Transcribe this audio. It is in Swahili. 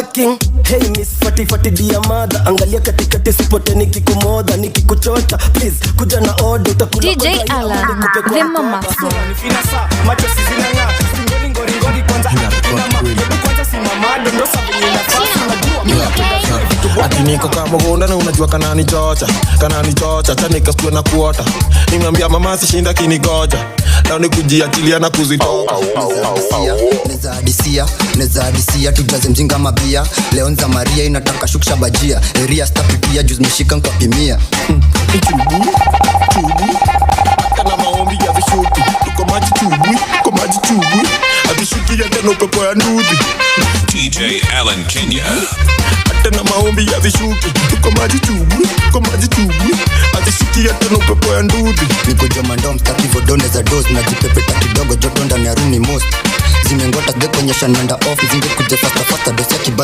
parking. Hey miss fati fati dia mother, angalia katikati sipote nikikumoda, nikikuchota please kuja na order utakula. DJ Alan, the mama finasa macho sizinanga, ngori ngori ngori kwanza kwanza simama ndo sababu ninafasi najua. Akiniko kama gonda na unajua kanani chocha chanika stua na kuota. Nimeambia mama sishinda kinigoja, leo nikujiachilia na kuzitoka. Neza hadisia tujaze mzinga mabia. Leonza Maria inataka shuksha bajia. Eria stapitia juzi meshika kwa pimia. Chubu kana maombi ya vishuki. Tuko maji chubu avishuki ya tena upepo ya ndudi. DJ Alan Kenya. Tena maombi ya vishuki. Tuko maji chubu avishuki ya tena upepo ya ndudi. Niko jomando mstaki vodone za dose. Najipepeta kidogo joto ndani ya room ni most. Zimengota zde kwenye shananda off. Zinge kuje fasta dosi ya kibani.